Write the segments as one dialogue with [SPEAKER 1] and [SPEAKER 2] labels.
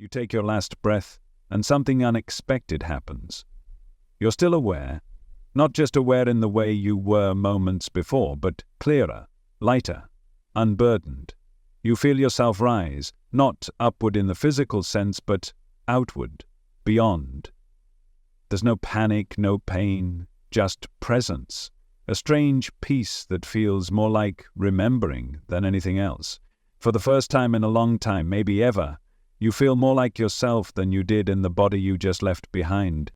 [SPEAKER 1] You take your last breath, and something unexpected happens. You're still aware, not just aware in the way you were moments before, but clearer, lighter, unburdened. You feel yourself rise, not upward in the physical sense, but outward, beyond. There's no panic, no pain, just presence, a strange peace that feels more like remembering than anything else. For the first time in a long time, maybe ever, you feel more like yourself than you did in the body you just left behind.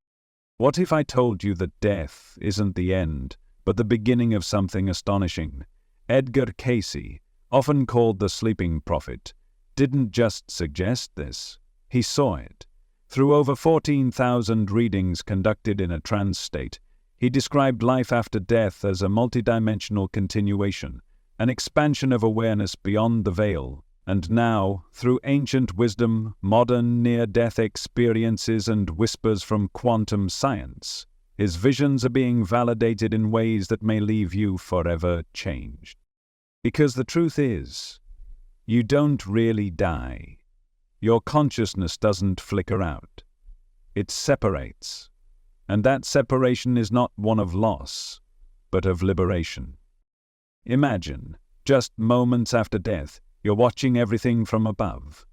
[SPEAKER 1] What if I told you that death isn't the end, but the beginning of something astonishing? Edgar Cayce, often called the sleeping prophet, didn't just suggest this. He saw it. Through over 14,000 readings conducted in a trance state, he described life after death as a multidimensional continuation, an expansion of awareness beyond the veil. And now, through ancient wisdom, modern near-death experiences, and whispers from quantum science, his visions are being validated in ways that may leave you forever changed. Because the truth is, you don't really die. Your consciousness doesn't flicker out. It separates. And that separation is not one of loss, but of liberation. Imagine, just moments after death, you're watching everything from above,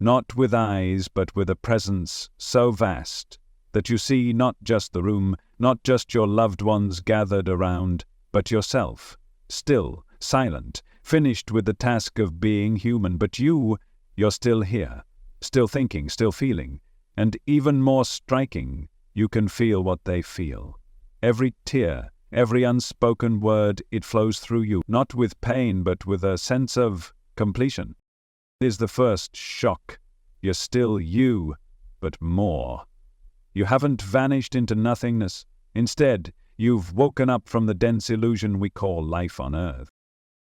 [SPEAKER 1] not with eyes, but with a presence so vast that you see not just the room, not just your loved ones gathered around, but yourself, still, silent, finished with the task of being human. But you're still here, still thinking, still feeling, and even more striking, you can feel what they feel. Every tear, every unspoken word, it flows through you, not with pain, but with a sense of completion. Is the first shock. You're still you, but more. You haven't vanished into nothingness. Instead, you've woken up from the dense illusion we call life on Earth.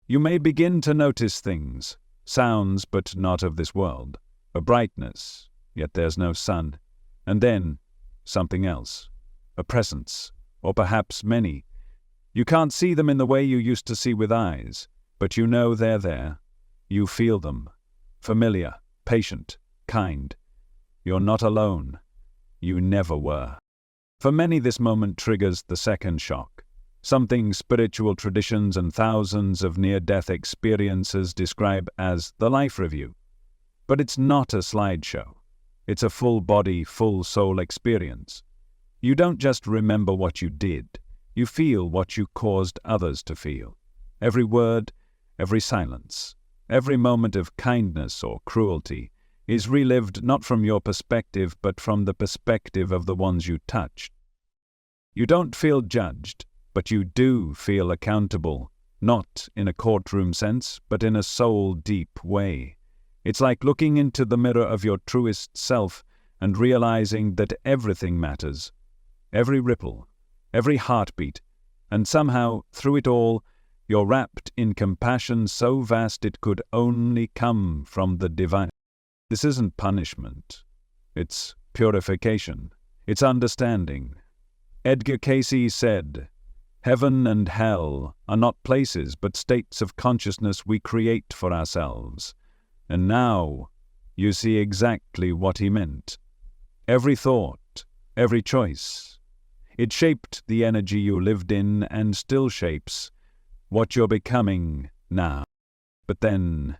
[SPEAKER 1] You may begin to notice things, sounds, but not of this world. A brightness, yet there's no sun. And then, something else. A presence, or perhaps many. You can't see them in the way you used to see with eyes, but you know they're there. You feel them, familiar, patient, kind. You're not alone. You never were. For many, this moment triggers the second shock, something spiritual traditions and thousands of near-death experiences describe as the life review. But it's not a slideshow. It's a full-body, full-soul experience. You don't just remember what you did. You feel what you caused others to feel. Every word, every silence, every moment of kindness or cruelty is relived not from your perspective, but from the perspective of the ones you touched. You don't feel judged, but you do feel accountable, not in a courtroom sense, but in a soul-deep way. It's like looking into the mirror of your truest self and realizing that everything matters, every ripple, every heartbeat, and somehow, through it all, you're wrapped in compassion so vast it could only come from the divine. This isn't punishment. It's purification. It's understanding. Edgar Cayce said, "Heaven and hell are not places but states of consciousness we create for ourselves." And now you see exactly what he meant. Every thought, every choice. It shaped the energy you lived in and still shapes what you're becoming now. But then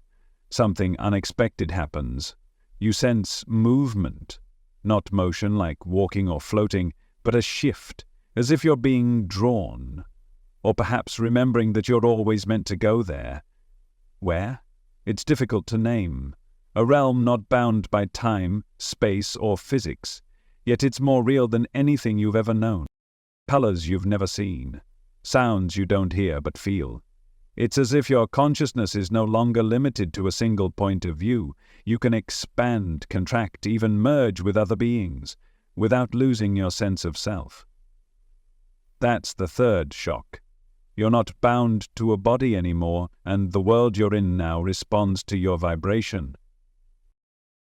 [SPEAKER 1] something unexpected happens. You sense movement, not motion like walking or floating, but a shift, as if you're being drawn, or perhaps remembering that you're always meant to go there. Where? It's difficult to name. A realm not bound by time, space, or physics, yet it's more real than anything you've ever known. Colors you've never seen, sounds you don't hear but feel. It's as if your consciousness is no longer limited to a single point of view. You can expand, contract, even merge with other beings, without losing your sense of self. That's the third shock. You're not bound to a body anymore, and the world you're in now responds to your vibration.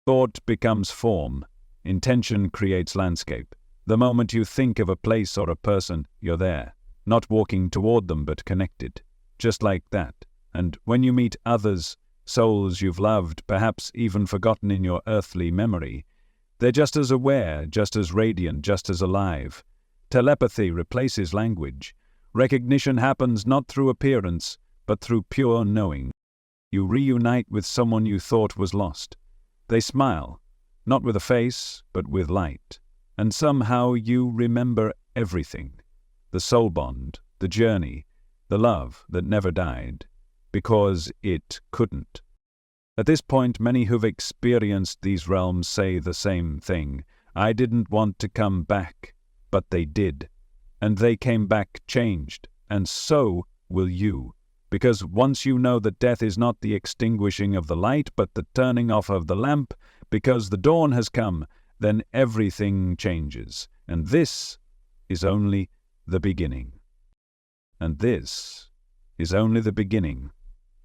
[SPEAKER 1] Thought becomes form. Intention creates landscape. The moment you think of a place or a person, you're there, not walking toward them but connected. Just like that. And when you meet others, souls you've loved, perhaps even forgotten in your earthly memory. They're just as aware, just as radiant, just as alive. Telepathy replaces language. Recognition happens not through appearance, but through pure knowing. You reunite with someone you thought was lost. They smile, not with a face, but with light. And somehow you remember everything. The soul bond, the journey, the love that never died, because it couldn't. At this point, many who've experienced these realms say the same thing. I didn't want to come back, but they did. And they came back changed, and so will you. Because once you know that death is not the extinguishing of the light, but the turning off of the lamp, because the dawn has come, then everything changes. And this is only the beginning. And this is only the beginning.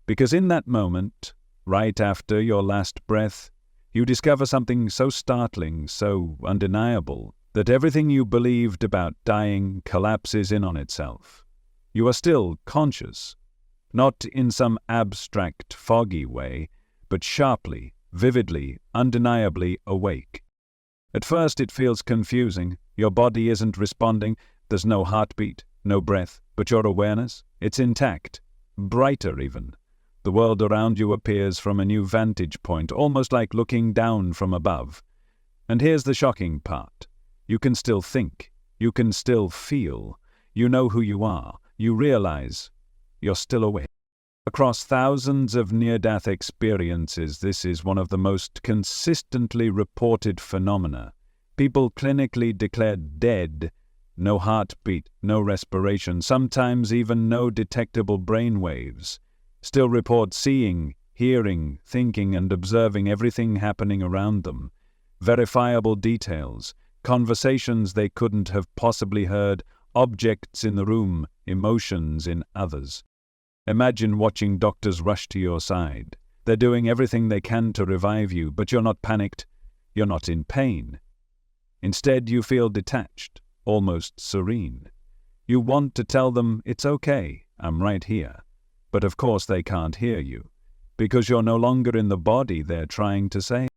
[SPEAKER 1] Because in that moment, right after your last breath, you discover something so startling, so undeniable, that everything you believed about dying collapses in on itself. You are still conscious, not in some abstract, foggy way, but sharply, vividly, undeniably awake. At first it feels confusing. Your body isn't responding. There's no heartbeat, no breath, but your awareness, it's intact, brighter even. The world around you appears from a new vantage point, almost like looking down from above. And here's the shocking part. You can still think. You can still feel. You know who you are. You realize you're still awake. Across thousands of near-death experiences, this is one of the most consistently reported phenomena. People clinically declared dead, no heartbeat, no respiration, sometimes even no detectable brain waves, still report seeing, hearing, thinking, and observing everything happening around them. Verifiable details, conversations they couldn't have possibly heard, objects in the room, emotions in others. Imagine watching doctors rush to your side. They're doing everything they can to revive you, but you're not panicked. You're not in pain. Instead, you feel detached, almost serene. You want to tell them, it's okay, I'm right here. But of course they can't hear you, because you're no longer in the body they're trying to save.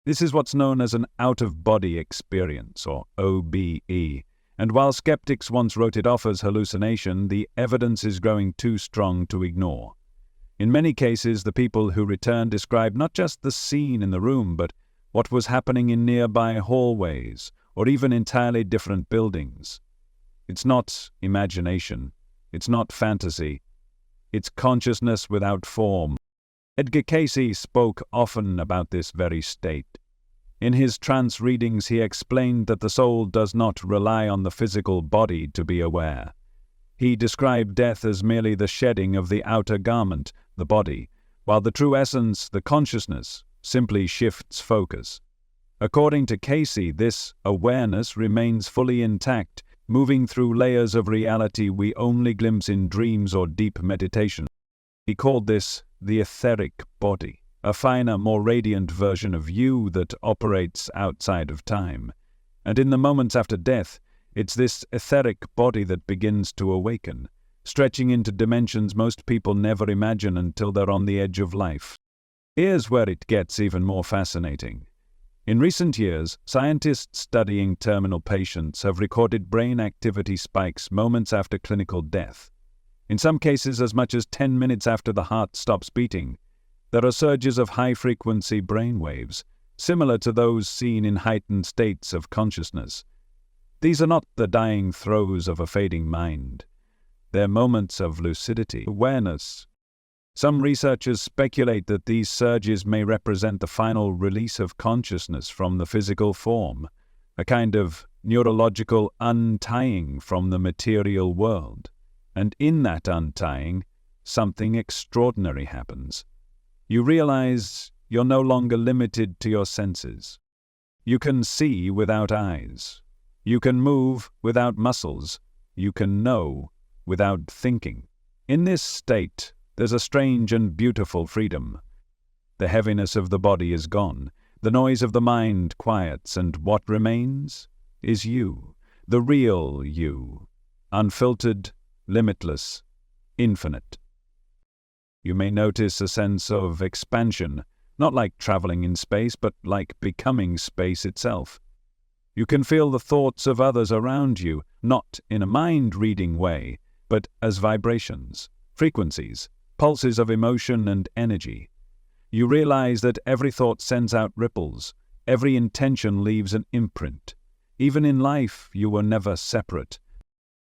[SPEAKER 1] This is what's known as an out-of-body experience, or OBE. And while skeptics once wrote it off as hallucination, the evidence is growing too strong to ignore. In many cases, the people who return describe not just the scene in the room, but what was happening in nearby hallways, or even entirely different buildings. It's not imagination. It's not fantasy. It's consciousness without form. Edgar Cayce spoke often about this very state. In his trance readings, he explained that the soul does not rely on the physical body to be aware. He described death as merely the shedding of the outer garment, the body, while the true essence, the consciousness, simply shifts focus. According to Cayce, this awareness remains fully intact, moving through layers of reality we only glimpse in dreams or deep meditation. He called this the etheric body, a finer, more radiant version of you that operates outside of time. And in the moments after death, it's this etheric body that begins to awaken, stretching into dimensions most people never imagine until they're on the edge of life. Here's where it gets even more fascinating. In recent years, scientists studying terminal patients have recorded brain activity spikes moments after clinical death. In some cases, as much as 10 minutes after the heart stops beating. There are surges of high-frequency brain waves, similar to those seen in heightened states of consciousness. These are not the dying throes of a fading mind. They're moments of lucidity, awareness. Some researchers speculate that these surges may represent the final release of consciousness from the physical form, a kind of neurological untying from the material world. And in that untying, something extraordinary happens. You realize you're no longer limited to your senses. You can see without eyes. You can move without muscles. You can know without thinking. In this state, there's a strange and beautiful freedom. The heaviness of the body is gone. The noise of the mind quiets, and what remains is you, the real you, unfiltered, limitless, infinite. You may notice a sense of expansion, not like traveling in space, but like becoming space itself. You can feel the thoughts of others around you, not in a mind-reading way, but as vibrations, frequencies, pulses of emotion and energy. You realize that every thought sends out ripples, every intention leaves an imprint. Even in life, you were never separate.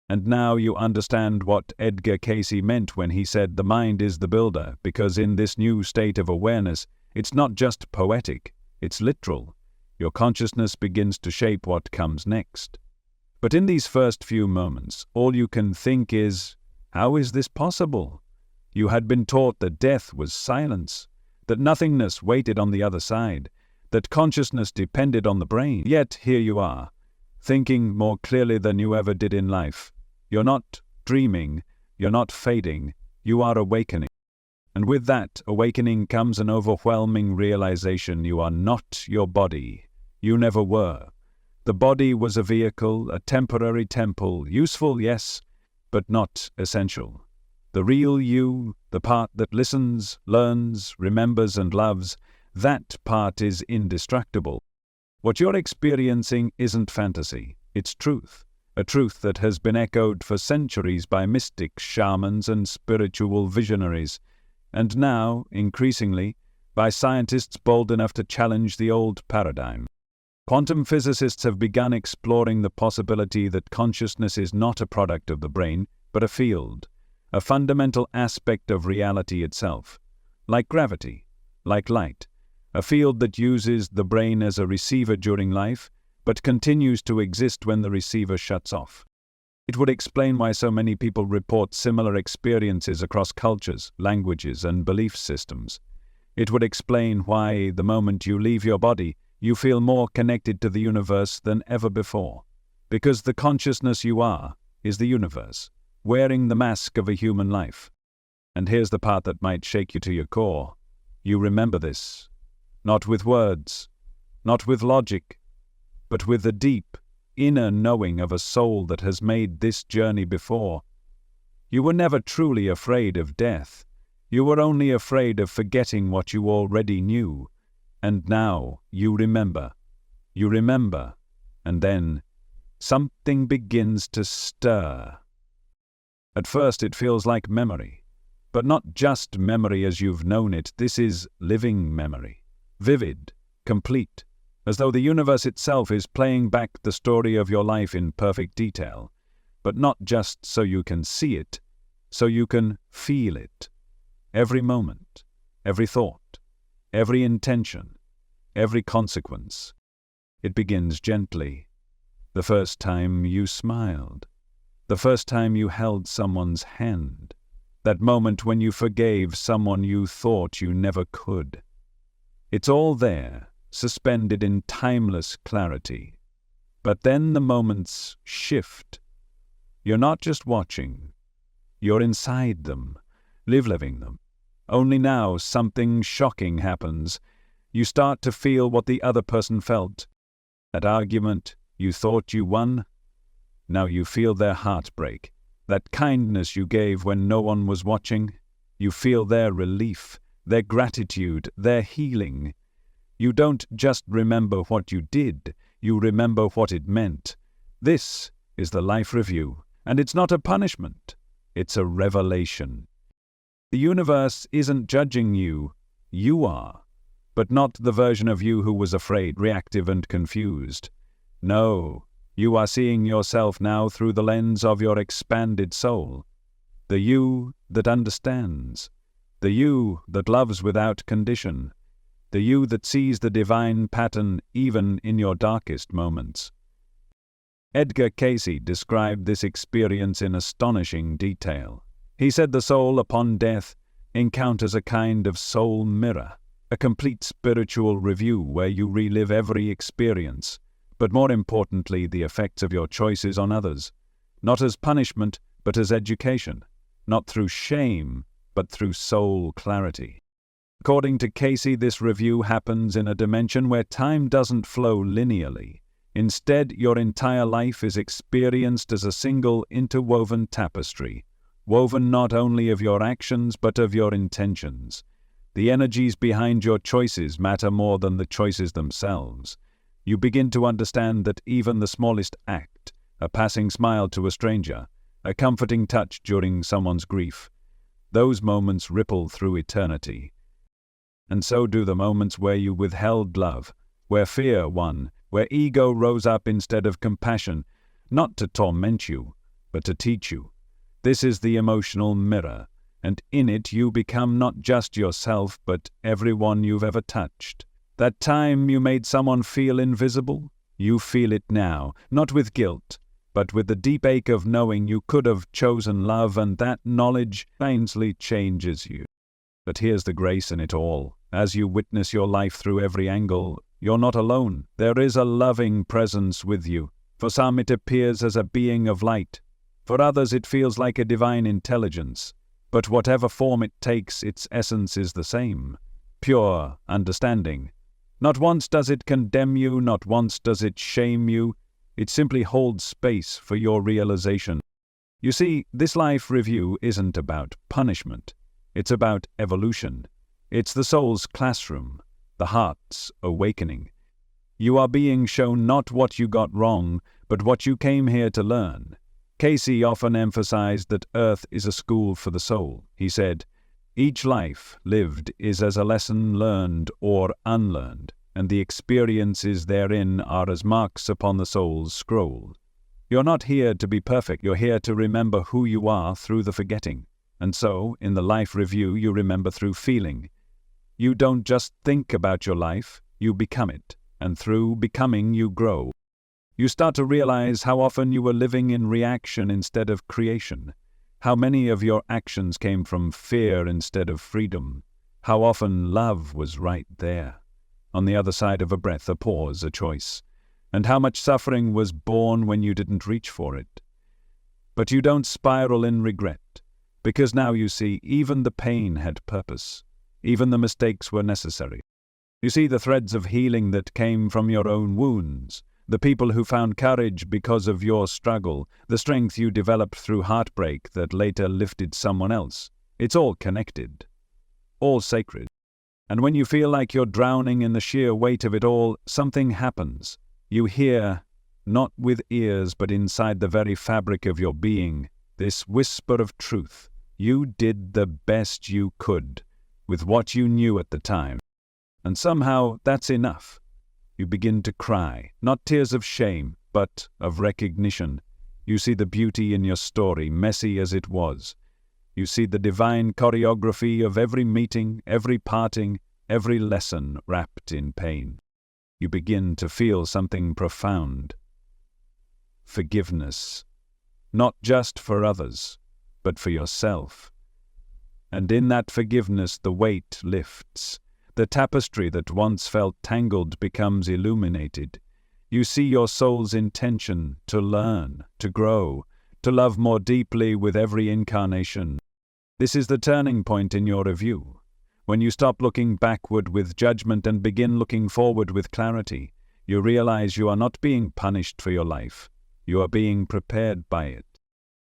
[SPEAKER 1] And now you understand what Edgar Cayce meant when he said the mind is the builder, because in this new state of awareness, it's not just poetic, it's literal. Your consciousness begins to shape what comes next. But in these first few moments, all you can think is, how is this possible? You had been taught that death was silence, that nothingness waited on the other side, that consciousness depended on the brain. Yet here you are, thinking more clearly than you ever did in life. You're not dreaming, you're not fading, you are awakening. And with that awakening comes an overwhelming realization you are not your body. You never were. The body was a vehicle, a temporary temple, useful, yes, but not essential. The real you, the part that listens, learns, remembers and loves, that part is indestructible. What you're experiencing isn't fantasy, it's truth. A truth that has been echoed for centuries by mystics, shamans and spiritual visionaries, and now, increasingly, by scientists bold enough to challenge the old paradigm. Quantum physicists have begun exploring the possibility that consciousness is not a product of the brain, but a field, a fundamental aspect of reality itself, like gravity, like light, a field that uses the brain as a receiver during life, but continues to exist when the receiver shuts off. It would explain why so many people report similar experiences across cultures, languages, and belief systems. It would explain why, the moment you leave your body, you feel more connected to the universe than ever before. Because the consciousness you are is the universe, wearing the mask of a human life. And here's the part that might shake you to your core. You remember this, not with words, not with logic, but with the deep, inner knowing of a soul that has made this journey before. You were never truly afraid of death. You were only afraid of forgetting what you already knew. And now you remember. You remember. And then something begins to stir. At first it feels like memory. But not just memory as you've known it. This is living memory. Vivid, complete. As though the universe itself is playing back the story of your life in perfect detail. But not just so you can see it, so you can feel it. Every moment, every thought, every intention, every consequence. It begins gently. The first time you smiled. The first time you held someone's hand. That moment when you forgave someone you thought you never could. It's all there, suspended in timeless clarity. But then the moments shift. You're not just watching. You're inside them, living them. Only now something shocking happens. You start to feel what the other person felt. That argument you thought you won, now you feel their heartbreak. That kindness you gave when no one was watching, you feel their relief, their gratitude, their healing. You don't just remember what you did, you remember what it meant. This is the life review, and it's not a punishment, it's a revelation. The universe isn't judging you, you are, but not the version of you who was afraid, reactive and confused. No, you are seeing yourself now through the lens of your expanded soul. The you that understands, the you that loves without condition, the you that sees the divine pattern even in your darkest moments. Edgar Cayce described this experience in astonishing detail. He said the soul upon death encounters a kind of soul mirror, a complete spiritual review where you relive every experience, but more importantly the effects of your choices on others, not as punishment but as education, not through shame but through soul clarity. According to Cayce, this review happens in a dimension where time doesn't flow linearly. Instead, your entire life is experienced as a single interwoven tapestry, woven not only of your actions but of your intentions. The energies behind your choices matter more than the choices themselves. You begin to understand that even the smallest act, a passing smile to a stranger, a comforting touch during someone's grief, those moments ripple through eternity. And so do the moments where you withheld love, where fear won, where ego rose up instead of compassion, not to torment you, but to teach you. This is the emotional mirror, and in it you become not just yourself, but everyone you've ever touched. That time you made someone feel invisible, you feel it now, not with guilt, but with the deep ache of knowing you could have chosen love, and that knowledge painfully changes you. But here's the grace in it all. As you witness your life through every angle, you're not alone. There is a loving presence with you. For some it appears as a being of light. For others it feels like a divine intelligence. But whatever form it takes, its essence is the same. Pure understanding. Not once does it condemn you, not once does it shame you. It simply holds space for your realization. You see, this life review isn't about punishment. It's about evolution. It's the soul's classroom, the heart's awakening. You are being shown not what you got wrong, but what you came here to learn. Casey often emphasized that Earth is a school for the soul. He said, "Each life lived is as a lesson learned or unlearned, and the experiences therein are as marks upon the soul's scroll." You're not here to be perfect, you're here to remember who you are through the forgetting. And so, in the life review, you remember through feeling. You don't just think about your life, you become it. And through becoming, you grow. You start to realize how often you were living in reaction instead of creation. How many of your actions came from fear instead of freedom. How often love was right there. On the other side of a breath, a pause, a choice. And how much suffering was born when you didn't reach for it. But you don't spiral in regret. Because now you see, even the pain had purpose. Even the mistakes were necessary. You see the threads of healing that came from your own wounds, the people who found courage because of your struggle, the strength you developed through heartbreak that later lifted someone else. It's all connected, all sacred. And when you feel like you're drowning in the sheer weight of it all, something happens. You hear, not with ears but inside the very fabric of your being, this whisper of truth. You did the best you could with what you knew at the time. And somehow that's enough. You begin to cry, not tears of shame, but of recognition. You see the beauty in your story, messy as it was. You see the divine choreography of every meeting, every parting, every lesson wrapped in pain. You begin to feel something profound. Forgiveness. Not just for others, but for yourself. And in that forgiveness the weight lifts. The tapestry that once felt tangled becomes illuminated. You see your soul's intention to learn, to grow, to love more deeply with every incarnation. This is the turning point in your review, when you stop looking backward with judgment and begin looking forward with clarity. You realize you are not being punished for your life. You are being prepared by it.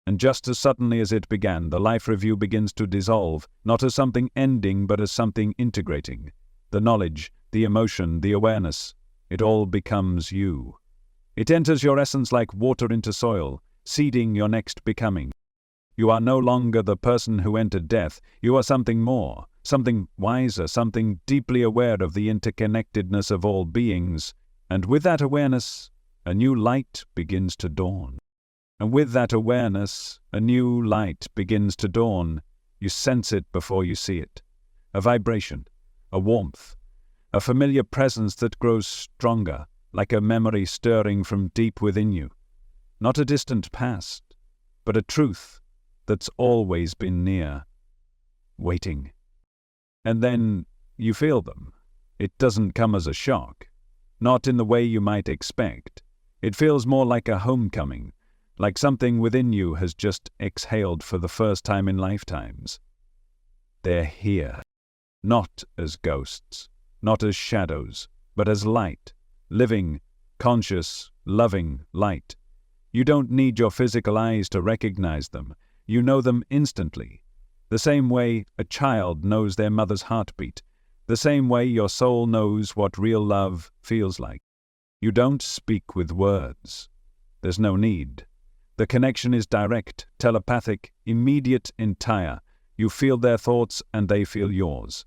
[SPEAKER 1] And just as suddenly as it began, the life review begins to dissolve, not as something ending, but as something integrating. The knowledge, the emotion, the awareness, it all becomes you. It enters your essence like water into soil, seeding your next becoming. You are no longer the person who entered death. You are something more, something wiser, something deeply aware of the interconnectedness of all beings. And with that awareness, a new light begins to dawn. And with that awareness, a new light begins to dawn. You sense it before you see it. A vibration, a warmth, a familiar presence that grows stronger, like a memory stirring from deep within you. Not a distant past, but a truth that's always been near, waiting. And then you feel them. It doesn't come as a shock, not in the way you might expect. It feels more like a homecoming, like something within you has just exhaled for the first time in lifetimes. They're here, not as ghosts, not as shadows, but as light, living, conscious, loving light. You don't need your physical eyes to recognize them. You know them instantly. The same way a child knows their mother's heartbeat. The same way your soul knows what real love feels like. You don't speak with words. There's no need. The connection is direct, telepathic, immediate, entire. You feel their thoughts and they feel yours.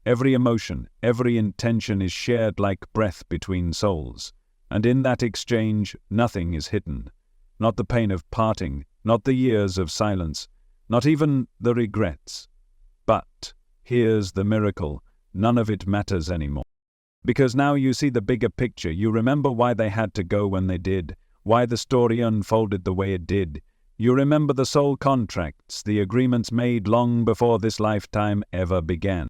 [SPEAKER 1] Every emotion, every intention is shared like breath between souls. And in that exchange, nothing is hidden. Not the pain of parting, not the years of silence, not even the regrets. But here's the miracle. None of it matters anymore. Because now you see the bigger picture. You remember why they had to go when they did, why the story unfolded the way it did. You remember the soul contracts, the agreements made long before this lifetime ever began.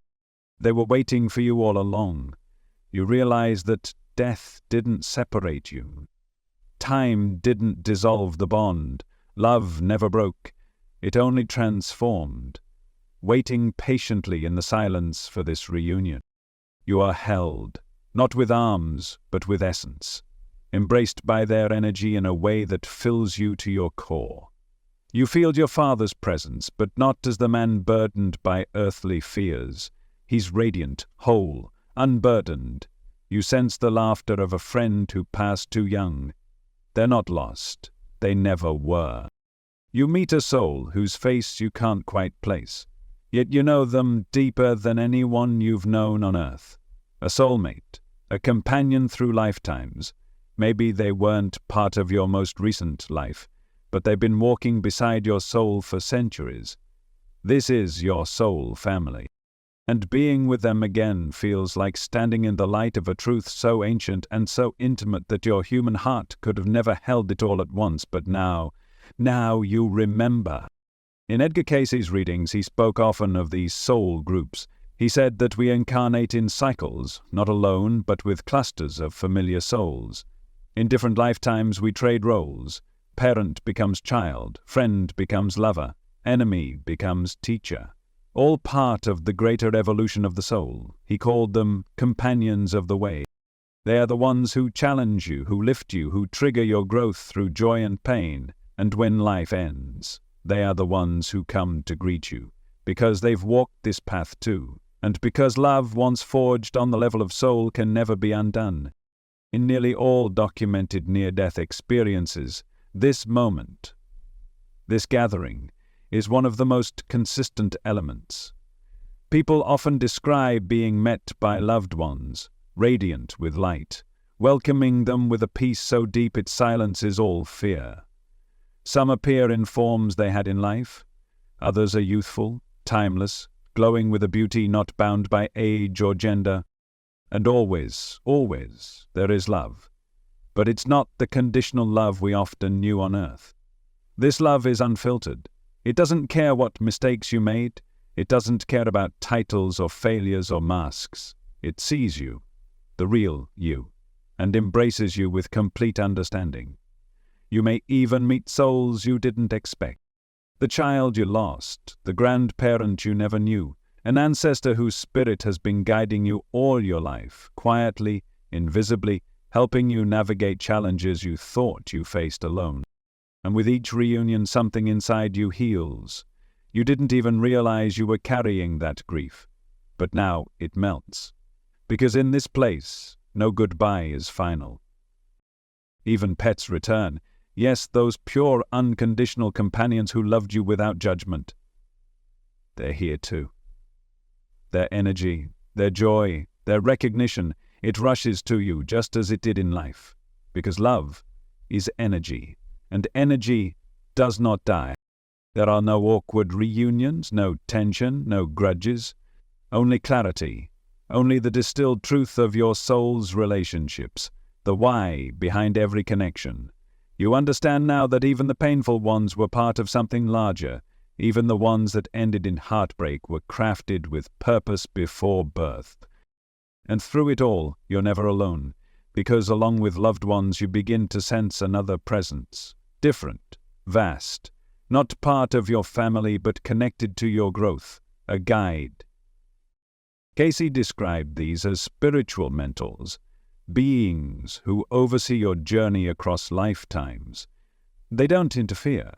[SPEAKER 1] They were waiting for you all along. You realize that death didn't separate you. Time didn't dissolve the bond. Love never broke. It only transformed. Waiting patiently in the silence for this reunion. You are held, not with arms, but with essence, embraced by their energy in a way that fills you to your core. You feel your father's presence, but not as the man burdened by earthly fears. He's radiant, whole, unburdened. You sense the laughter of a friend who passed too young. They're not lost. They never were. You meet a soul whose face you can't quite place. Yet you know them deeper than anyone you've known on earth. A soulmate, a companion through lifetimes. Maybe they weren't part of your most recent life, but they've been walking beside your soul for centuries. This is your soul family. And being with them again feels like standing in the light of a truth so ancient and so intimate that your human heart could have never held it all at once, but now you remember. In Edgar Cayce's readings, he spoke often of these soul groups. He said that we incarnate in cycles, not alone, but with clusters of familiar souls. In different lifetimes, we trade roles. Parent becomes child, friend becomes lover, enemy becomes teacher. All part of the greater evolution of the soul. He called them companions of the way. They are the ones who challenge you, who lift you, who trigger your growth through joy and pain. And when life ends, they are the ones who come to greet you, because they've walked this path too, and because love once forged on the level of soul can never be undone. In nearly all documented near-death experiences, this moment, this gathering, is one of the most consistent elements. People often describe being met by loved ones, radiant with light, welcoming them with a peace so deep it silences all fear. Some appear in forms they had in life. Others are youthful, timeless, glowing with a beauty not bound by age or gender. And always, there is love. But it's not the conditional love we often knew on earth. This love is unfiltered. It doesn't care what mistakes you made. It doesn't care about titles or failures or masks. It sees you, the real you, and embraces you with complete understanding. You may even meet souls you didn't expect. The child you lost, the grandparent you never knew, an ancestor whose spirit has been guiding you all your life, quietly, invisibly, helping you navigate challenges you thought you faced alone. And with each reunion, something inside you heals. You didn't even realize you were carrying that grief, but now it melts. Because in this place, no goodbye is final. Even pets return. Yes, those pure, unconditional companions who loved you without judgment. They're here too. Their energy, their joy, their recognition, it rushes to you just as it did in life. Because love is energy, and energy does not die. There are no awkward reunions, no tension, no grudges, only clarity, only the distilled truth of your soul's relationships, the why behind every connection. You understand now that even the painful ones were part of something larger. Even the ones that ended in heartbreak were crafted with purpose before birth. And through it all, you're never alone, because along with loved ones you begin to sense another presence, different, vast, not part of your family but connected to your growth, a guide. Cayce described these as spiritual mentors, beings who oversee your journey across lifetimes. They don't interfere.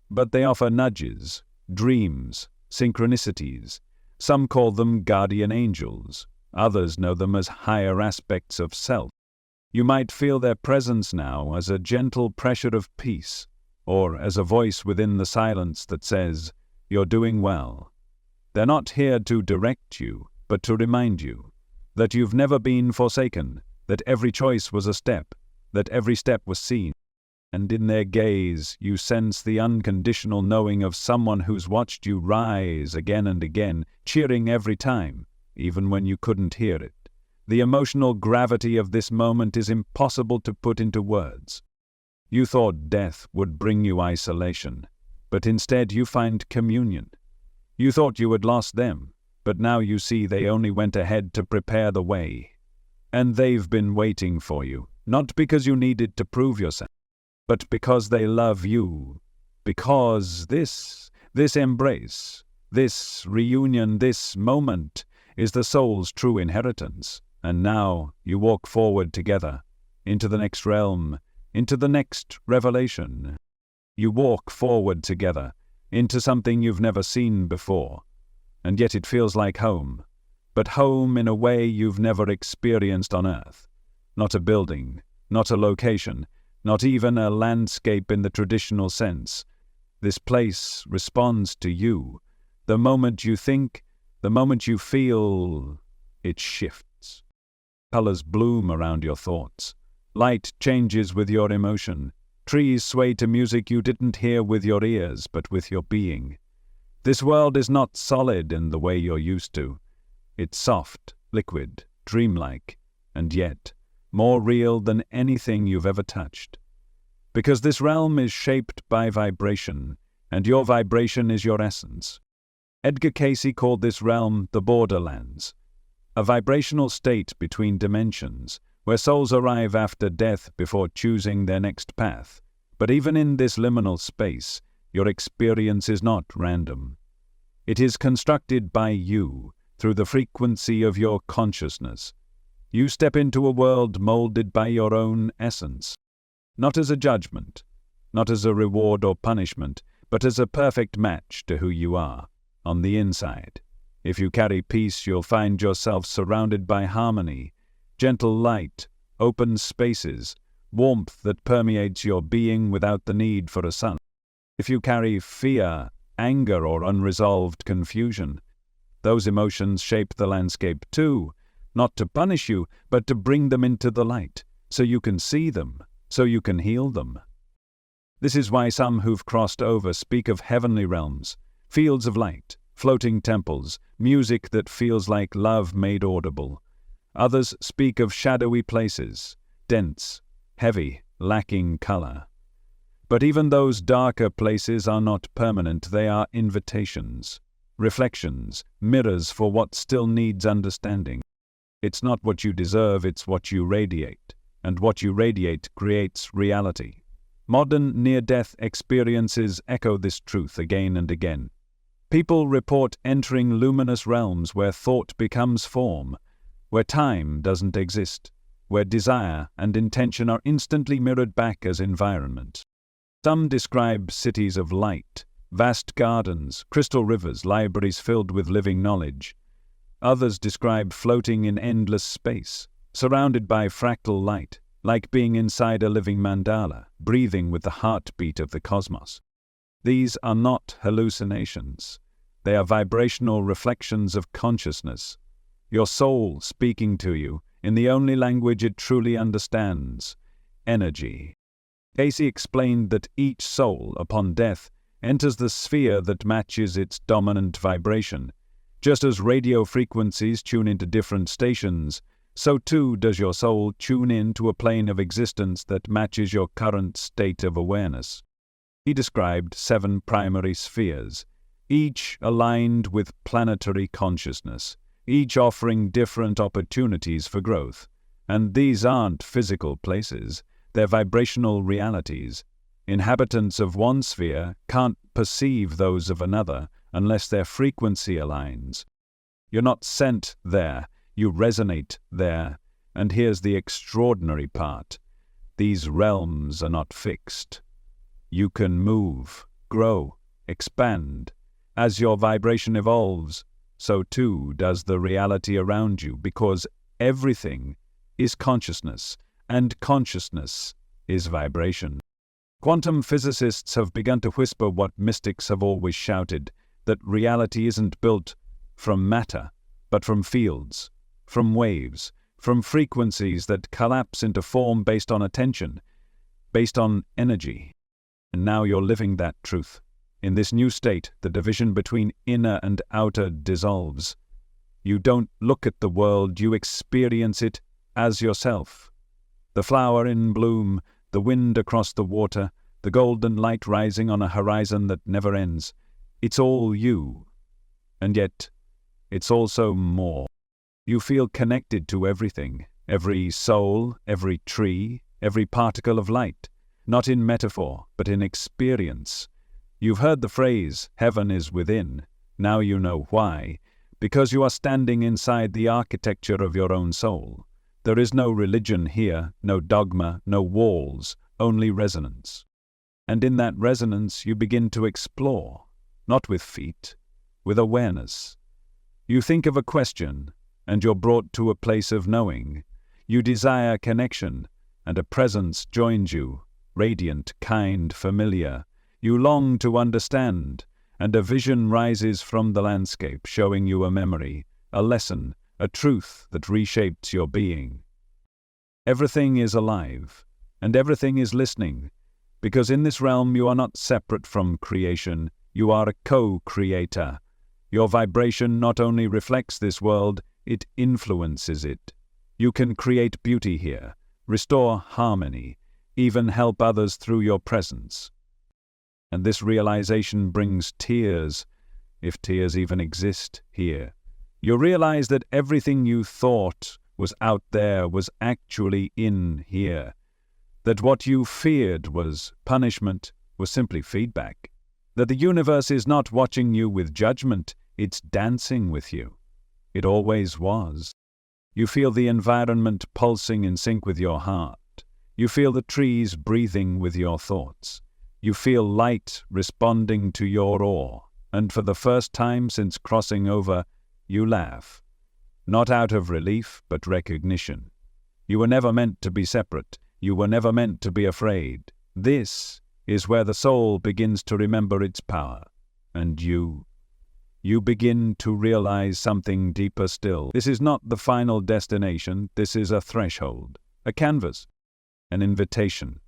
[SPEAKER 1] but they offer nudges, dreams, synchronicities. Some call them guardian angels, others know them as higher aspects of self. You might feel their presence now as a gentle pressure of peace, or as a voice within the silence that says, "You're doing well." They're not here to direct you, but to remind you that you've never been forsaken, that every choice was a step, that every step was seen. And in their gaze you sense the unconditional knowing of someone who's watched you rise again and again, cheering every time, even when you couldn't hear it. The emotional gravity of this moment is impossible to put into words. You thought death would bring you isolation, but instead you find communion. You thought you had lost them, but now you see they only went ahead to prepare the way. And they've been waiting for you, not because you needed to prove yourself, but because they love you. Because this embrace, this reunion, this moment is the soul's true inheritance. And now you walk forward together, into the next realm, into the next revelation. You walk forward together, into something you've never seen before. And yet it feels like home, but home in a way you've never experienced on Earth. Not a building, not a location, not even a landscape in the traditional sense. This place responds to you. The moment you think, the moment you feel, it shifts. Colors bloom around your thoughts. Light changes with your emotion. Trees sway to music you didn't hear with your ears, but with your being. This world is not solid in the way you're used to. It's soft, liquid, dreamlike, and yet more real than anything you've ever touched. Because this realm is shaped by vibration, and your vibration is your essence. Edgar Cayce called this realm the borderlands, a vibrational state between dimensions, where souls arrive after death before choosing their next path. But even in this liminal space, your experience is not random. It is constructed by you through the frequency of your consciousness. You step into a world molded by your own essence, not as a judgment, not as a reward or punishment, but as a perfect match to who you are on the inside. If you carry peace, you'll find yourself surrounded by harmony, gentle light, open spaces, warmth that permeates your being without the need for a sun. If you carry fear, anger, or unresolved confusion, those emotions shape the landscape too, not to punish you, but to bring them into the light, so you can see them, so you can heal them. This is why some who've crossed over speak of heavenly realms, fields of light, floating temples, music that feels like love made audible. Others speak of shadowy places, dense, heavy, lacking color. But even those darker places are not permanent. They are invitations, reflections, mirrors for what still needs understanding. It's not what you deserve, it's what you radiate. And what you radiate creates reality. Modern near-death experiences echo this truth again and again. People report entering luminous realms where thought becomes form, where time doesn't exist, where desire and intention are instantly mirrored back as environment. Some describe cities of light, vast gardens, crystal rivers, libraries filled with living knowledge. Others describe floating in endless space, surrounded by fractal light, like being inside a living mandala, breathing with the heartbeat of the cosmos. These are not hallucinations. They are vibrational reflections of consciousness. Your soul speaking to you in the only language it truly understands, energy. Cayce explained that each soul, upon death, enters the sphere that matches its dominant vibration. Just as radio frequencies tune into different stations, so too does your soul tune in to a plane of existence that matches your current state of awareness. He described 7 primary spheres, each aligned with planetary consciousness, each offering different opportunities for growth. And these aren't physical places, they're vibrational realities. Inhabitants of one sphere can't perceive those of another unless their frequency aligns. You're not sent there, you resonate there. And here's the extraordinary part. These realms are not fixed. You can move, grow, expand. As your vibration evolves, so too does the reality around you, because everything is consciousness, and consciousness is vibration. Quantum physicists have begun to whisper what mystics have always shouted, that reality isn't built from matter, but from fields, from waves, from frequencies that collapse into form based on attention, based on energy. And now you're living that truth. In this new state, the division between inner and outer dissolves. You don't look at the world, you experience it as yourself. The flower in bloom, the wind across the water, the golden light rising on a horizon that never ends. It's all you. And yet, it's also more. You feel connected to everything, every soul, every tree, every particle of light, not in metaphor, but in experience. You've heard the phrase, heaven is within. Now you know why. Because you are standing inside the architecture of your own soul. There is no religion here, no dogma, no walls, only resonance. And in that resonance you begin to explore, not with feet, with awareness. You think of a question, and you're brought to a place of knowing. You desire connection, and a presence joins you, radiant, kind, familiar. You long to understand, and a vision rises from the landscape, showing you a memory, a lesson, a truth that reshapes your being. Everything is alive, and everything is listening, because in this realm you are not separate from creation, you are a co-creator. Your vibration not only reflects this world, it influences it. You can create beauty here, restore harmony, even help others through your presence. And this realization brings tears, if tears even exist here. You realize that everything you thought was out there was actually in here. That what you feared was punishment was simply feedback. That the universe is not watching you with judgment, it's dancing with you. It always was. You feel the environment pulsing in sync with your heart. You feel the trees breathing with your thoughts. You feel light responding to your awe, and for the first time since crossing over, you laugh. Not out of relief, but recognition. You were never meant to be separate. You were never meant to be afraid. This is where the soul begins to remember its power. And you begin to realize something deeper still. This is not the final destination. This is a threshold, a canvas, an invitation.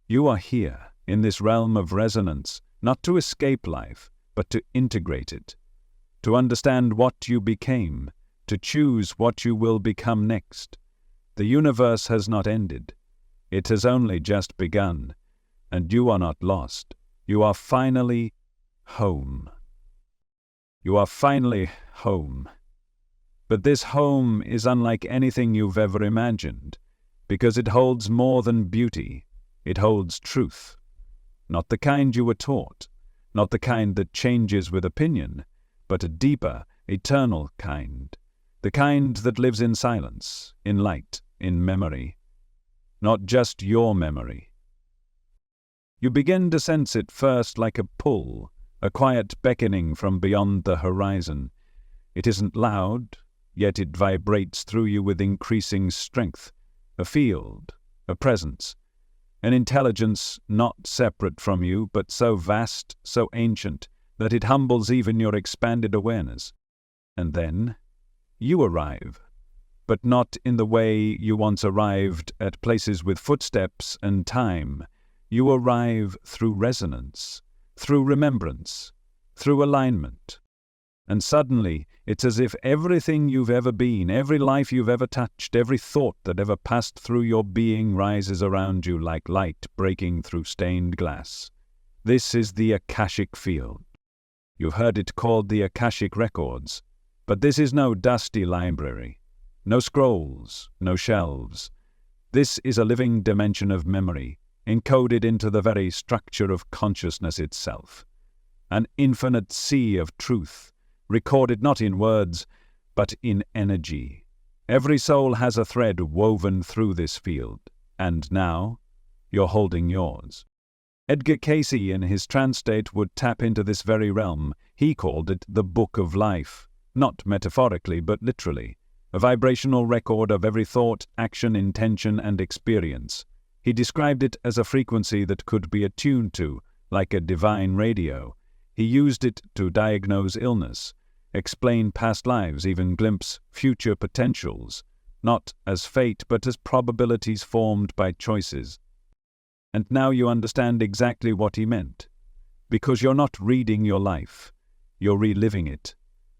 [SPEAKER 1] You are here, in this realm of resonance, not to escape life, but to integrate it, to understand what you became, to choose what you will become next. The universe has not ended. It has only just begun, and you are not lost. You are finally home. You are finally home. But this home is unlike anything you've ever imagined, because it holds more than beauty. It holds truth. Not the kind you were taught, not the kind that changes with opinion, but a deeper, eternal kind. The kind that lives in silence, in light, in memory. Not just your memory. You begin to sense it first like a pull, a quiet beckoning from beyond the horizon. It isn't loud, yet it vibrates through you with increasing strength. A field, a presence. An intelligence not separate from you, but so vast, so ancient, that it humbles even your expanded awareness. And then, you arrive, but not in the way you once arrived at places with footsteps and time. You arrive through resonance, through remembrance, through alignment. And suddenly, it's as if everything you've ever been, every life you've ever touched, every thought that ever passed through your being rises around you like light breaking through stained glass. This is the Akashic field. You've heard it called the Akashic Records, but this is no dusty library, no scrolls, no shelves. This is a living dimension of memory, encoded into the very structure of consciousness itself. An infinite sea of truth, recorded not in words, but in energy. Every soul has a thread woven through this field, and now you're holding yours. Edgar Cayce, in his trance state, would tap into this very realm. He called it the Book of Life, not metaphorically but literally, a vibrational record of every thought, action, intention, and experience. He described it as a frequency that could be attuned to, like a divine radio. He used it to diagnose illness, explain past lives, even glimpse future potentials, not as fate but as probabilities formed by choices. And now you understand exactly what he meant. Because you're not reading your life, you're reliving it,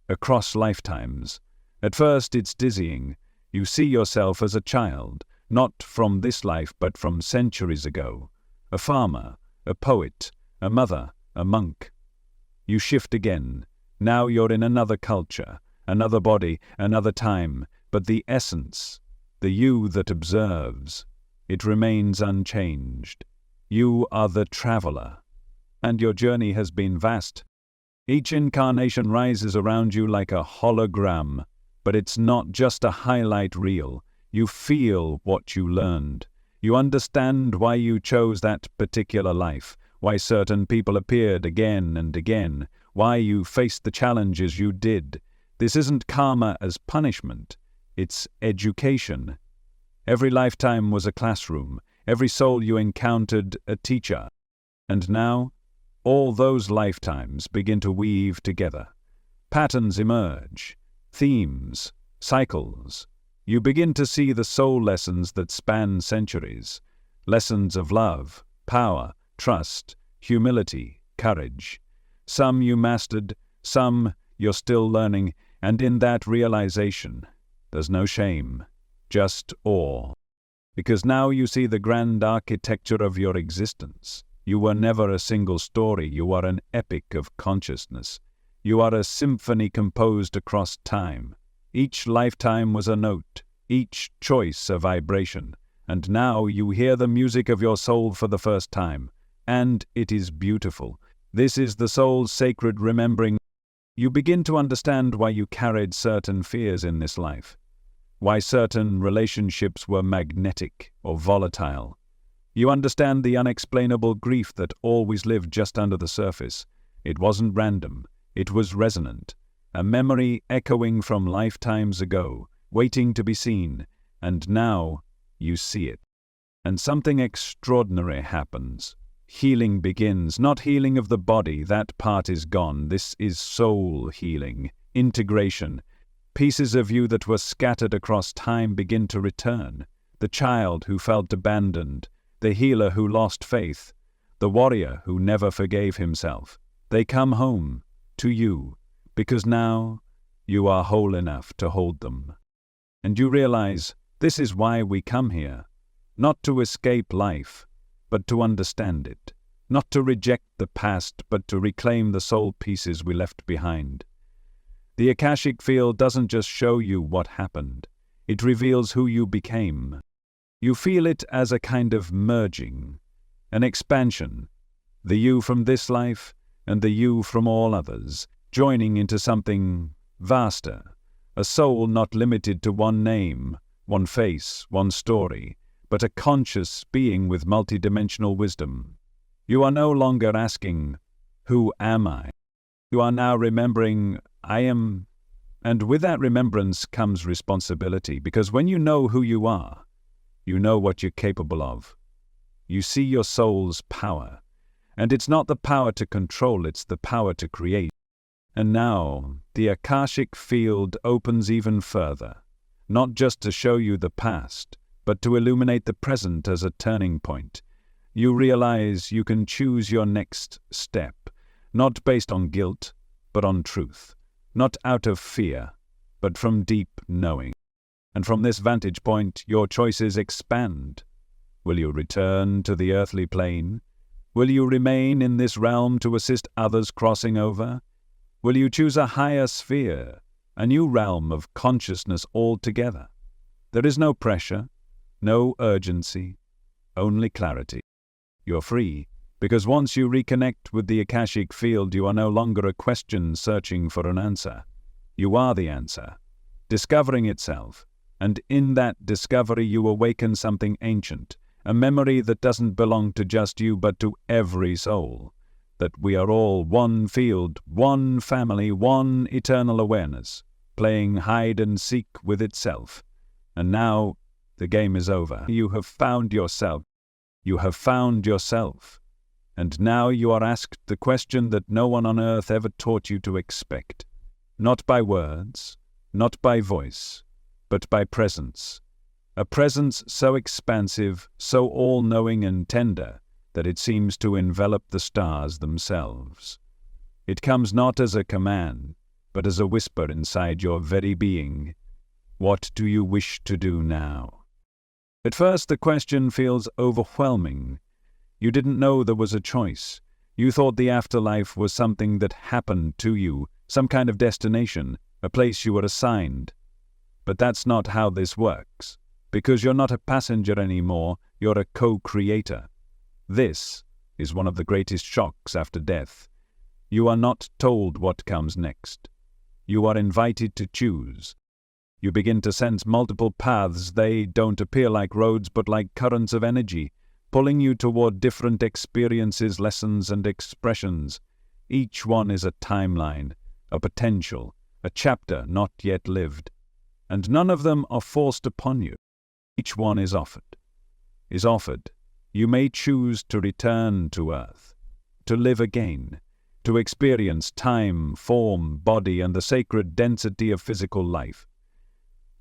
[SPEAKER 1] across lifetimes. At first it's dizzying. You see yourself as a child, not from this life but from centuries ago. A farmer, a poet, a mother, a monk. You shift again. Now you're in another culture, another body, another time, but the essence, the you that observes, it remains unchanged. You are the traveler, and your journey has been vast. Each incarnation rises around you like a hologram, but it's not just a highlight reel. You feel what you learned. You understand why you chose that particular life, why certain people appeared again and again, why you faced the challenges you did. This isn't karma as punishment. It's education. Every lifetime was a classroom, every soul you encountered a teacher. And now, all those lifetimes begin to weave together. Patterns emerge, themes, cycles. You begin to see the soul lessons that span centuries. Lessons of love, power, trust, humility, courage. Some you mastered, some you're still learning, and in that realization, there's no shame, just awe. Because now you see the grand architecture of your existence. You were never a single story, you are an epic of consciousness. You are a symphony composed across time. Each lifetime was a note, each choice a vibration, and now you hear the music of your soul for the first time, and it is beautiful. This is the soul's sacred remembering. You begin to understand why you carried certain fears in this life, why certain relationships were magnetic or volatile. You understand the unexplainable grief that always lived just under the surface. It wasn't random, it was resonant, a memory echoing from lifetimes ago, waiting to be seen, and now you see it. And something extraordinary happens. Healing begins, not healing of the body, that part is gone. This is soul healing, integration. Pieces of you that were scattered across time begin to return. The child who felt abandoned, the healer who lost faith, the warrior who never forgave himself. They come home to you, because now you are whole enough to hold them. And you realize this is why we come here, not to escape life, but to understand it, not to reject the past, but to reclaim the soul pieces we left behind. The Akashic field doesn't just show you what happened, it reveals who you became. You feel it as a kind of merging, an expansion, the you from this life and the you from all others, joining into something vaster, a soul not limited to one name, one face, one story, but a conscious being with multidimensional wisdom. You are no longer asking, "Who am I?" You are now remembering, "I am," and with that remembrance comes responsibility, because when you know who you are, you know what you're capable of. You see your soul's power, and it's not the power to control, it's the power to create. And now, the Akashic field opens even further, not just to show you the past, but to illuminate the present as a turning point. You realize you can choose your next step, not based on guilt, but on truth, not out of fear, but from deep knowing. And from this vantage point, your choices expand. Will you return to the earthly plane? Will you remain in this realm to assist others crossing over? Will you choose a higher sphere, a new realm of consciousness altogether? There is no pressure, no urgency, only clarity. You're free, because once you reconnect with the Akashic field, you are no longer a question searching for an answer. You are the answer, discovering itself, and in that discovery you awaken something ancient, a memory that doesn't belong to just you but to every soul, that we are all one field, one family, one eternal awareness, playing hide and seek with itself. And now the game is over. You have found yourself. You have found yourself. And now you are asked the question that no one on earth ever taught you to expect. Not by words, not by voice, but by presence. A presence so expansive, so all-knowing and tender, that it seems to envelop the stars themselves. It comes not as a command, but as a whisper inside your very being. What do you wish to do now? At first the question feels overwhelming. You didn't know there was a choice. You thought the afterlife was something that happened to you, some kind of destination, a place you were assigned. But that's not how this works. Because you're not a passenger anymore, you're a co-creator. This is one of the greatest shocks after death. You are not told what comes next. You are invited to choose. You begin to sense multiple paths. They don't appear like roads but like currents of energy, pulling you toward different experiences, lessons, and expressions. Each one is a timeline, a potential, a chapter not yet lived. And none of them are forced upon you. Each one is offered. You may choose to return to Earth, to live again, to experience time, form, body, and the sacred density of physical life.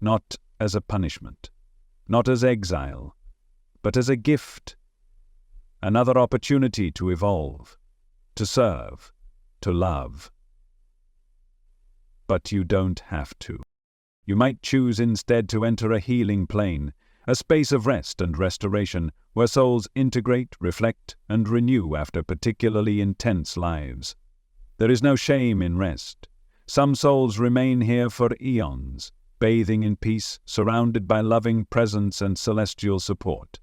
[SPEAKER 1] Not as a punishment, not as exile, but as a gift. Another opportunity to evolve, to serve, to love. But you don't have to. You might choose instead to enter a healing plane, a space of rest and restoration where souls integrate, reflect, and renew after particularly intense lives. There is no shame in rest. Some souls remain here for eons, bathing in peace, surrounded by loving presence and celestial support.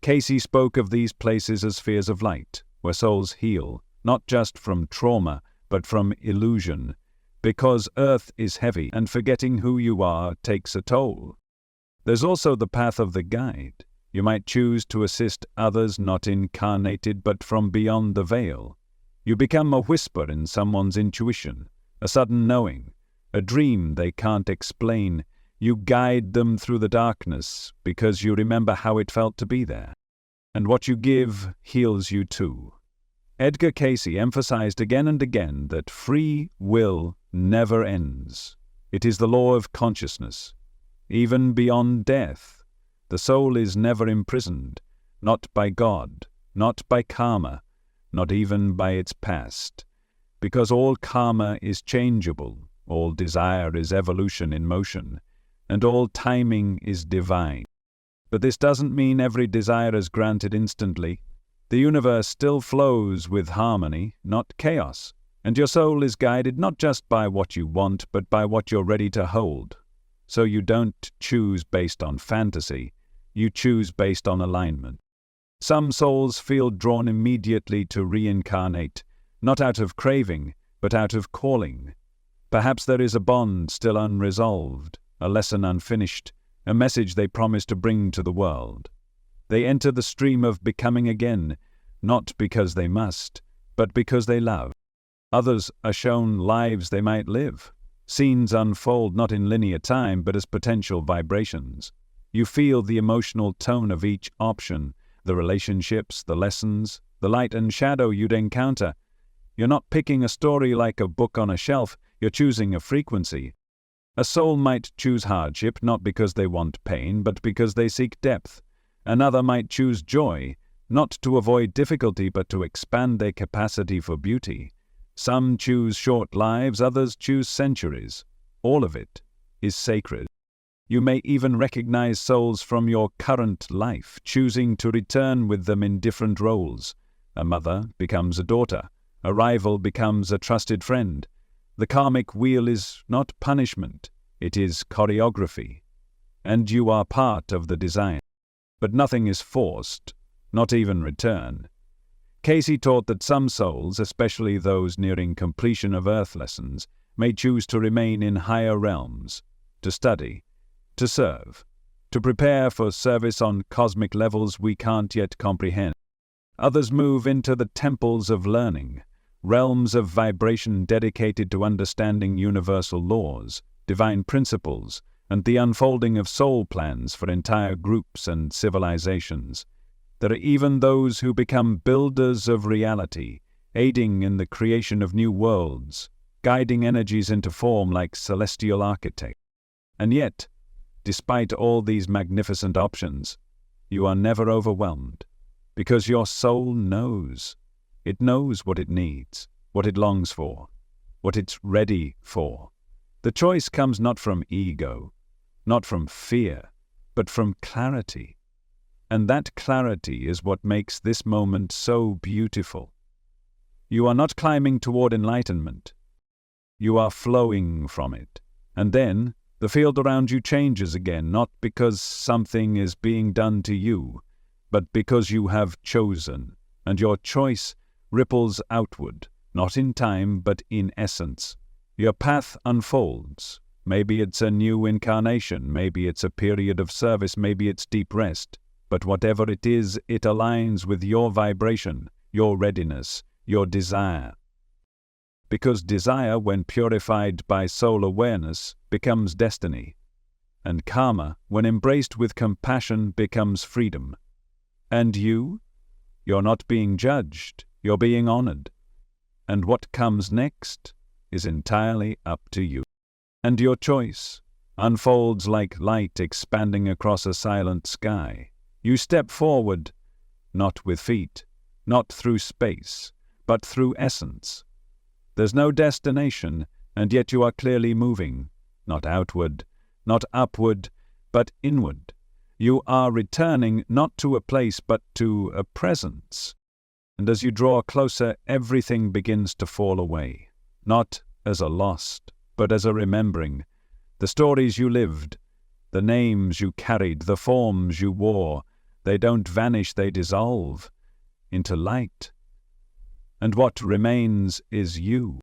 [SPEAKER 1] Casey spoke of these places as spheres of light, where souls heal, not just from trauma, but from illusion, because Earth is heavy and forgetting who you are takes a toll. There's also the path of the guide. You might choose to assist others not incarnated but from beyond the veil. You become a whisper in someone's intuition, a sudden knowing, a dream they can't explain. You guide them through the darkness because you remember how it felt to be there. And what you give heals you too. Edgar Cayce emphasized again and again that free will never ends. It is the law of consciousness. Even beyond death, the soul is never imprisoned, not by God, not by karma, not even by its past, because all karma is changeable, all desire is evolution in motion, and all timing is divine. But this doesn't mean every desire is granted instantly. The universe still flows with harmony, not chaos, and your soul is guided not just by what you want, but by what you're ready to hold. So you don't choose based on fantasy, you choose based on alignment. Some souls feel drawn immediately to reincarnate, not out of craving, but out of calling. Perhaps there is a bond still unresolved, a lesson unfinished, a message they promise to bring to the world. They enter the stream of becoming again, not because they must, but because they love. Others are shown lives they might live. Scenes unfold not in linear time, but as potential vibrations. You feel the emotional tone of each option, the relationships, the lessons, the light and shadow you'd encounter. You're not picking a story like a book on a shelf, you're choosing a frequency. A soul might choose hardship not because they want pain, but because they seek depth. Another might choose joy, not to avoid difficulty, but to expand their capacity for beauty. Some choose short lives, others choose centuries. All of it is sacred. You may even recognize souls from your current life, choosing to return with them in different roles. A mother becomes a daughter. A rival becomes a trusted friend. The karmic wheel is not punishment, it is choreography. And you are part of the design. But nothing is forced, not even return. Cayce taught that some souls, especially those nearing completion of earth lessons, may choose to remain in higher realms, to study, to serve, to prepare for service on cosmic levels we can't yet comprehend. Others move into the temples of learning, realms of vibration dedicated to understanding universal laws, divine principles, and the unfolding of soul plans for entire groups and civilizations. There are even those who become builders of reality, aiding in the creation of new worlds, guiding energies into form like celestial architects. And yet, despite all these magnificent options, you are never overwhelmed, because your soul knows. It knows what it needs, what it longs for, what it's ready for. The choice comes not from ego, not from fear, but from clarity. And that clarity is what makes this moment so beautiful. You are not climbing toward enlightenment. You are flowing from it. And then, the field around you changes again, not because something is being done to you, but because you have chosen, and your choice ripples outward, not in time, but in essence. Your path unfolds. Maybe it's a new incarnation, maybe it's a period of service, maybe it's deep rest. But whatever it is, it aligns with your vibration, your readiness, your desire. Because desire, when purified by soul awareness, becomes destiny. And karma, when embraced with compassion, becomes freedom. And you're not being judged, you're being honored. And what comes next is entirely up to you. And your choice unfolds like light expanding across a silent sky. You step forward, not with feet, not through space, but through essence. There's no destination, and yet you are clearly moving, not outward, not upward, but inward. You are returning not to a place, but to a presence. And as you draw closer, everything begins to fall away, not as a lost, but as a remembering. The stories you lived, the names you carried, the forms you wore, they don't vanish, they dissolve into light. And what remains is you,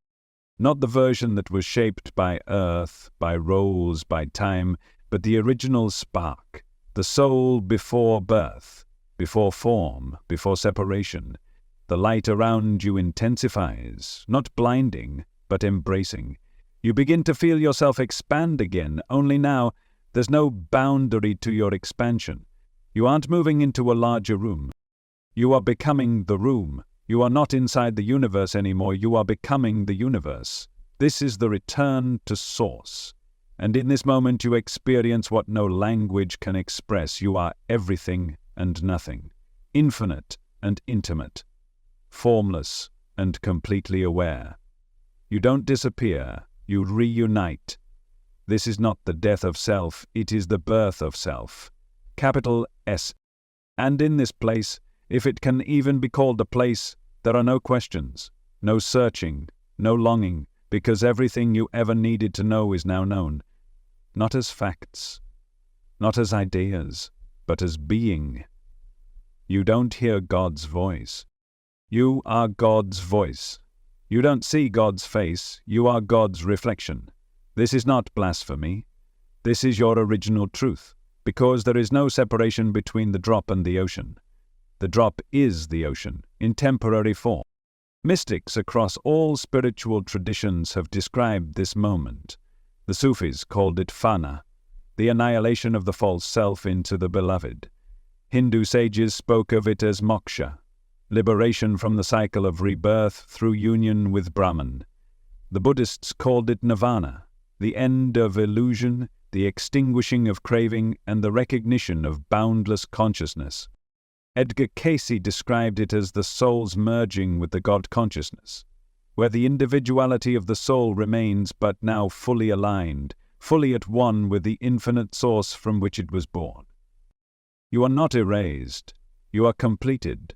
[SPEAKER 1] not the version that was shaped by earth, by roles, by time, but the original spark, the soul before birth, before form, before separation. The light around you intensifies, not blinding, but embracing. You begin to feel yourself expand again, only now there's no boundary to your expansion. You aren't moving into a larger room. You are becoming the room. You are not inside the universe anymore, you are becoming the universe. This is the return to source. And in this moment you experience what no language can express. You are everything and nothing, infinite and intimate, formless and completely aware. You don't disappear, you reunite. This is not the death of self, it is the birth of self. Capital S. And in this place, if it can even be called a place, there are no questions, no searching, no longing, because everything you ever needed to know is now known. Not as facts, not as ideas, but as being. You don't hear God's voice. You are God's voice. You don't see God's face, you are God's reflection. This is not blasphemy. This is your original truth, because there is no separation between the drop and the ocean. The drop is the ocean, in temporary form. Mystics across all spiritual traditions have described this moment. The Sufis called it fana, the annihilation of the false self into the beloved. Hindu sages spoke of it as moksha, liberation from the cycle of rebirth through union with Brahman. The Buddhists called it nirvana, the end of illusion, the extinguishing of craving, and the recognition of boundless consciousness. Edgar Cayce described it as the soul's merging with the God consciousness, where the individuality of the soul remains but now fully aligned, fully at one with the infinite source from which it was born. You are not erased, you are completed.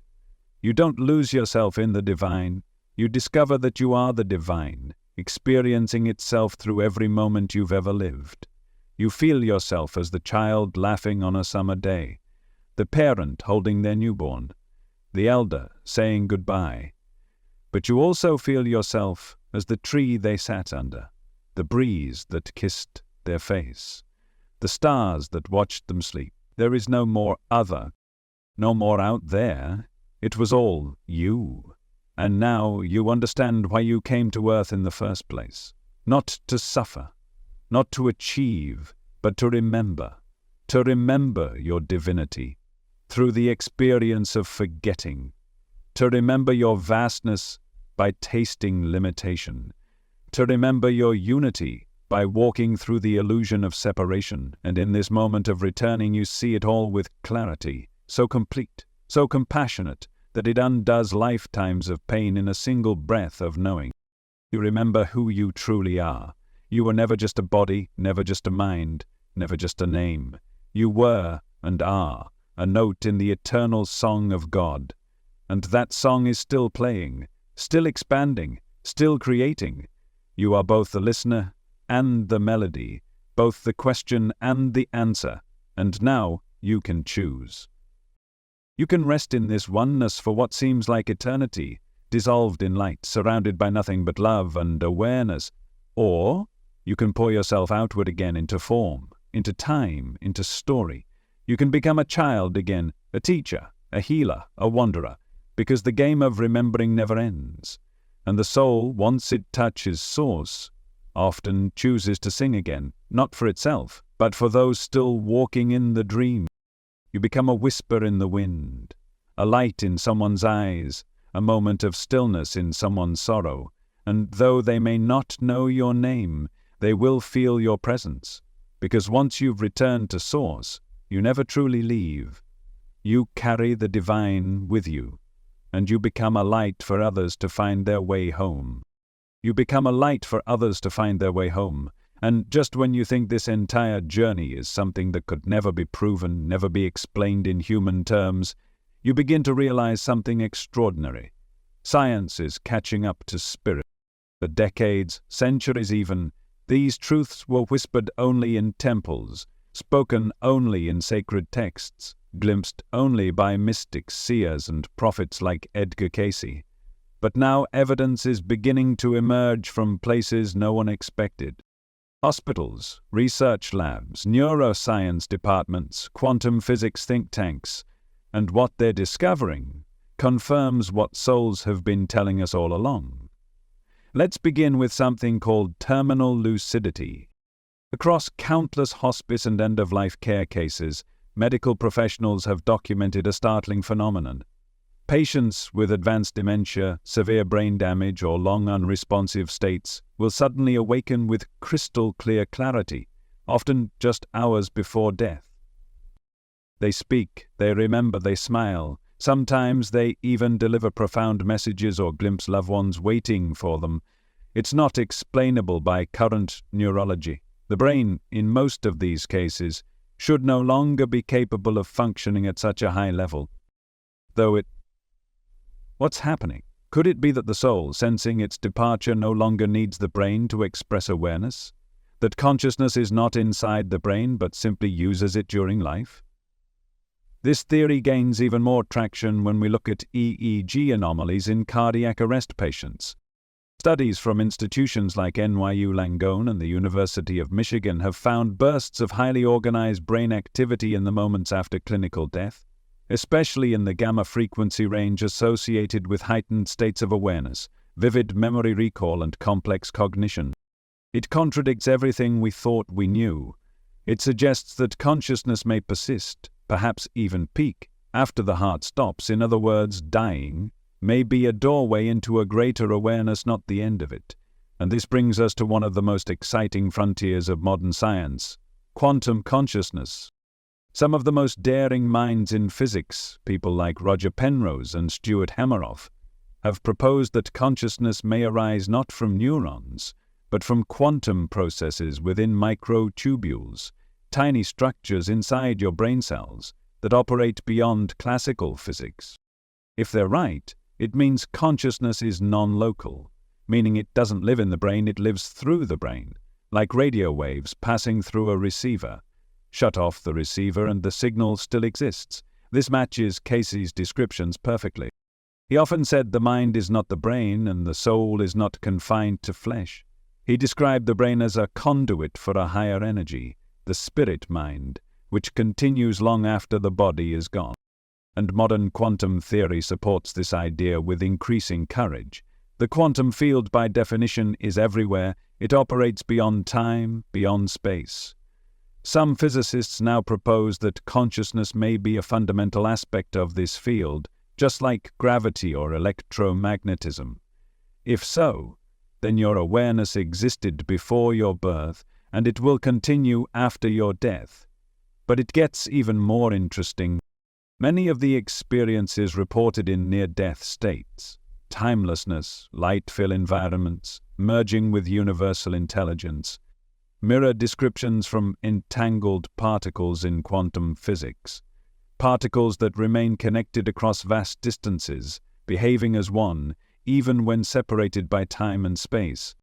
[SPEAKER 1] You don't lose yourself in the divine, you discover that you are the divine, experiencing itself through every moment you've ever lived. You feel yourself as the child laughing on a summer day, the parent holding their newborn, the elder saying goodbye. But you also feel yourself as the tree they sat under, the breeze that kissed their face, the stars that watched them sleep. There is no more other, no more out there. It was all you. And now you understand why you came to Earth in the first place. Not to suffer, not to achieve, but to remember your divinity through the experience of forgetting, to remember your vastness by tasting limitation, to remember your unity by walking through the illusion of separation, and in this moment of returning you see it all with clarity, so complete, so compassionate, that it undoes lifetimes of pain in a single breath of knowing. You remember who you truly are. You were never just a body, never just a mind, never just a name. You were and are a note in the eternal song of God. And that song is still playing, still expanding, still creating. You are both the listener and the melody, both the question and the answer, and now you can choose. You can rest in this oneness for what seems like eternity, dissolved in light, surrounded by nothing but love and awareness. Or you can pour yourself outward again into form, into time, into story. You can become a child again, a teacher, a healer, a wanderer, because the game of remembering never ends. And the soul, once it touches source, often chooses to sing again, not for itself, but for those still walking in the dream. You become a whisper in the wind, a light in someone's eyes, a moment of stillness in someone's sorrow, and though they may not know your name, they will feel your presence, because once you've returned to source, you never truly leave. You carry the divine with you, and you become a light for others to find their way home. You become a light for others to find their way home. And just when you think this entire journey is something that could never be proven, never be explained in human terms, you begin to realize something extraordinary. Science is catching up to spirit. For decades, centuries even, these truths were whispered only in temples, spoken only in sacred texts, glimpsed only by mystics, seers, and prophets like Edgar Cayce. But now evidence is beginning to emerge from places no one expected. Hospitals, research labs, neuroscience departments, quantum physics think tanks, and what they're discovering confirms what souls have been telling us all along. Let's begin with something called terminal lucidity. Across countless hospice and end-of-life care cases, medical professionals have documented a startling phenomenon. Patients with advanced dementia, severe brain damage, or long unresponsive states will suddenly awaken with crystal clear clarity, often just hours before death. They speak, they remember, they smile. Sometimes they even deliver profound messages or glimpse loved ones waiting for them. It's not explainable by current neurology. The brain, in most of these cases, should no longer be capable of functioning at such a high level. What's happening? Could it be that the soul, sensing its departure, no longer needs the brain to express awareness? That consciousness is not inside the brain, but simply uses it during life? This theory gains even more traction when we look at EEG anomalies in cardiac arrest patients. Studies from institutions like NYU Langone and the University of Michigan have found bursts of highly organized brain activity in the moments after clinical death, especially in the gamma frequency range associated with heightened states of awareness, vivid memory recall, and complex cognition. It contradicts everything we thought we knew. It suggests that consciousness may persist, perhaps even peak, after the heart stops. In other words, dying may be a doorway into a greater awareness, not the end of it. And this brings us to one of the most exciting frontiers of modern science, quantum consciousness. Some of the most daring minds in physics, people like Roger Penrose and Stuart Hameroff, have proposed that consciousness may arise not from neurons, but from quantum processes within microtubules, tiny structures inside your brain cells that operate beyond classical physics. If they're right, it means consciousness is non-local, meaning it doesn't live in the brain, it lives through the brain, like radio waves passing through a receiver. Shut off the receiver and the signal still exists. This matches Cayce's descriptions perfectly. He often said the mind is not the brain and the soul is not confined to flesh. He described the brain as a conduit for a higher energy, the spirit mind, which continues long after the body is gone. And modern quantum theory supports this idea with increasing courage. The quantum field, by definition, is everywhere. It operates beyond time, beyond space. Some physicists now propose that consciousness may be a fundamental aspect of this field, just like gravity or electromagnetism. If so, then your awareness existed before your birth, and it will continue after your death. But it gets even more interesting. Many of the experiences reported in near-death states, timelessness, light-fill environments, merging with universal intelligence, mirror descriptions from entangled particles in quantum physics, particles that remain connected across vast distances, behaving as one, even when separated by time and space.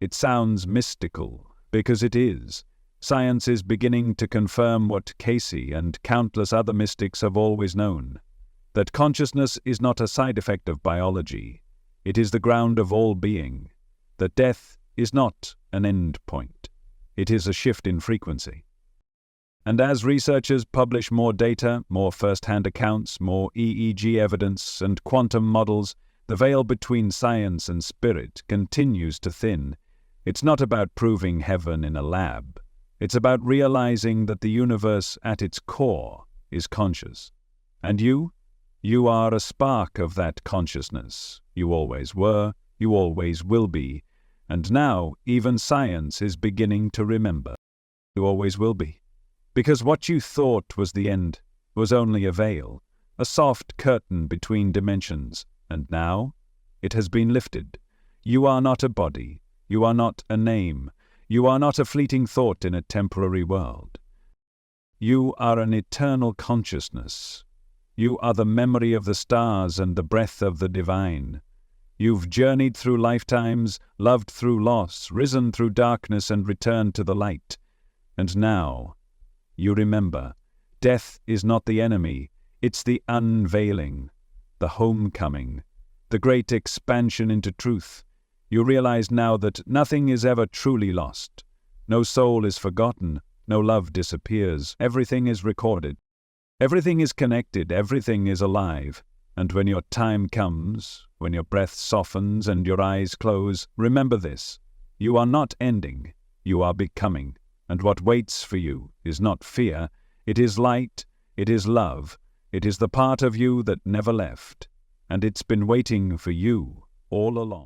[SPEAKER 1] It sounds mystical, because it is. Science is beginning to confirm what Casey and countless other mystics have always known, that consciousness is not a side effect of biology. It is the ground of all being, that death is not an end point. It is a shift in frequency. And as researchers publish more data, more first-hand accounts, more EEG evidence, and quantum models, the veil between science and spirit continues to thin. It's not about proving heaven in a lab. It's about realizing that the universe at its core is conscious. And you are a spark of that consciousness. You always were, you always will be, and now even science is beginning to remember. You always will be. Because what you thought was the end was only a veil, a soft curtain between dimensions, and now it has been lifted. You are not a body. You are not a name. You are not a fleeting thought in a temporary world. You are an eternal consciousness. You are the memory of the stars and the breath of the divine. You've journeyed through lifetimes, loved through loss, risen through darkness and returned to the light. And now, you remember, death is not the enemy, it's the unveiling, the homecoming, the great expansion into truth. You realize now that nothing is ever truly lost. No soul is forgotten, no love disappears, everything is recorded. Everything is connected, everything is alive. And when your time comes, when your breath softens and your eyes close, remember this. You are not ending, you are becoming. And what waits for you is not fear, it is light, it is love, it is the part of you that never left. And it's been waiting for you all along.